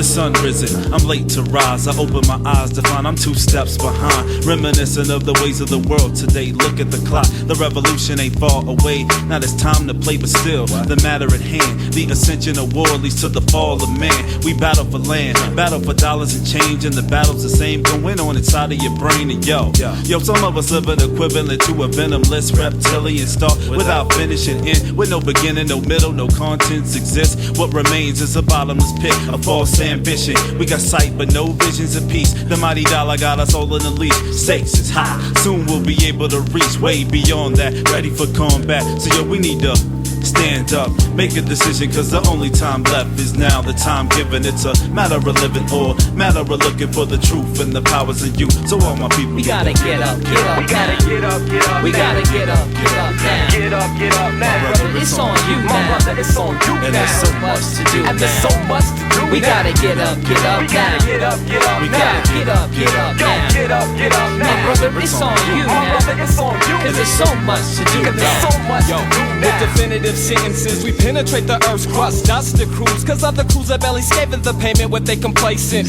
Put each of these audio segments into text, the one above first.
the sun risen, I'm late to rise. I open my eyes to find I'm 2 steps behind. Reminiscent of the ways of the world today. Look at the clock, the revolution ain't far away. Now it's time to play, but still, the matter at hand. The ascension of war leads to the fall of man. We battle for land, battle for dollars and change, and the battle's the same going on inside of your brain. And yo, some of us live an equivalent to a venomless reptilian start without finishing end, with no beginning, no middle, no contents exist. What remains is a bottomless pit, a false ambition. We got sight but no visions of peace. The mighty dollar got us all in the leash. Stakes is high, soon we'll be able to reach way beyond that, ready for combat. So yo, we need to stand up, make a decision, cause the only time left is now. The time given, it's a matter of living or matter of looking for the truth and the powers in you. So all my people, we gotta get up, get up, we gotta get up, get up, we gotta get up, get up now. Get up, get up now. My brother, it's on you now. My brother, it's on you and now. there's so much to do and there's so much to do. We gotta get up, get up we now. Gotta get up, get up we now. gotta get up, get up now. Get up, get up now. My brother, it's on you My now. brother, it's on you. Cause there's so much to do Cause there's now. so much to do With now. definitive sentences, we penetrate the earth's crust. Just the crews, cause other crews are barely scathing the payment with they complacent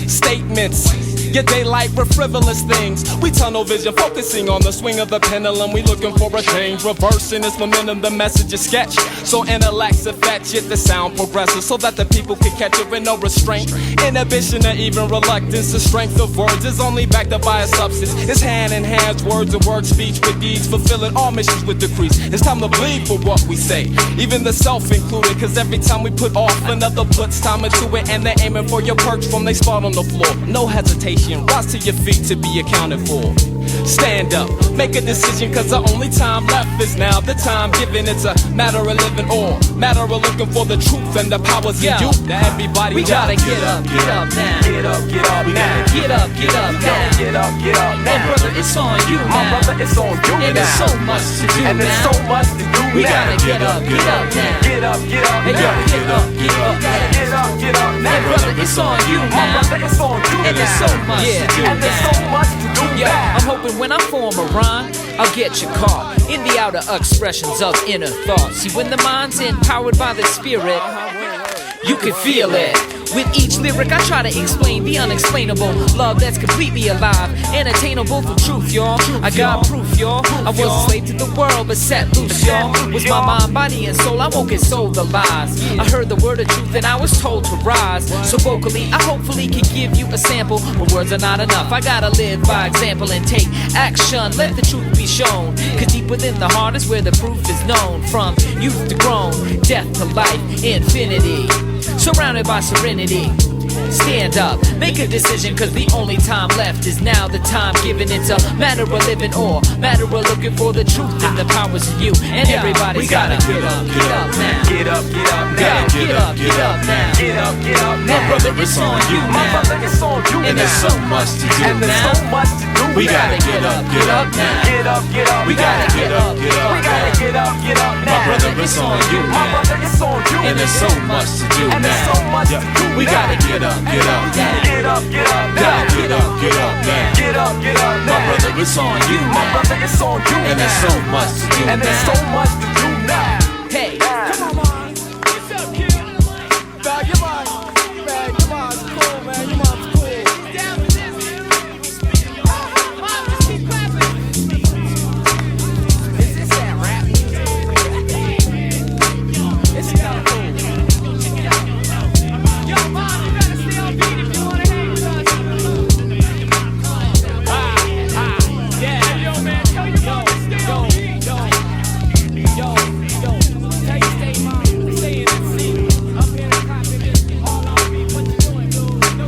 statements. Your daylight with frivolous things. We tunnel vision, focusing on the swing of the pendulum. We looking for a change, reversing its momentum. The message is sketch, so intellects are fetch it. The sound progresses so that the people can catch it with no restraint, inhibition, or even reluctance. The strength of words is only backed up by a substance. It's hand in hand, words and work, speech with deeds, fulfilling all missions with decrees. It's time to bleed for what we say, even the self included. Cause every time we put off, another puts time into it, and they're aiming for your perch from they spot on the floor. No hesitation. Rise to your feet to be accounted for. Stand up, make a decision, cause the only time left is now. The time given, it's a matter of living or matter of looking for the truth and the powers in you. That everybody we gotta get up, get up now. Get up, get up now. Get up, get up now. Get up, get up My now. brother, it's on you My now. brother, it's on you And now. there's so much to do and there's now. so much to do We now. gotta get up, get up now. Get up, get up Hey, now. get up, get up now. Get up, get up My now. brother, it's on you My now. brother, it's on you And there's now. so much to do And there's now. so much to do Yo, now. I'm hoping when I form a rhyme, I'll get you caught in the outer expressions of inner thoughts. See, when the mind's empowered by the spirit, you can feel it. With each lyric, I try to explain the unexplainable. Love that's completely alive and attainable through truth, y'all. I got proof, y'all. I was a slave to the world, but set loose, y'all. Was my mind, body, and soul. I won't get sold the lies. I heard the word of truth and I was told to rise. So vocally, I hopefully can give you a sample. But words are not enough. I gotta live by example and take action. Let the truth be shown. Cause deep within the heart is where the proof is known. From youth to grown, death to life, infinity. Surrounded by serenity. Stand up, make a decision, cause the only time left is now. The time given, it's a matter of living or matter of looking for the truth and the powers in you. And everybody's gotta get up, get up now. Get up, get up now. Get up, get up now. Get up, get up My now. brother, it's on you My now. brother, it's on you And there's now. so much to do And there's now. so much to do We now. gotta get up now. Get up, get up We gotta now. get up, get up We gotta get up, get up now. My brother, it's on you My now. brother, it's on you and there's so much to do And there's now. so much to do We now. gotta get up now. Get up, get up now. Get up now. Get up, get up now. My brother, it's on you My now. brother, it's on you And there's now. so much to do And there's so now. much to do now. Hey, Come on, man. What's up, kid? Dog, your mom's, man, your mom's cool, man. Your mom's cool. Is this that rap? It's kinda cool. Yo, mom, you gotta stay on beat if you wanna hang with us. Yeah, yo, man, tell your mom to stay on beat. Yo, tell you stay, mom, stay in that seat. Up here in the cockpit, all on beat. What you doing, dude? No,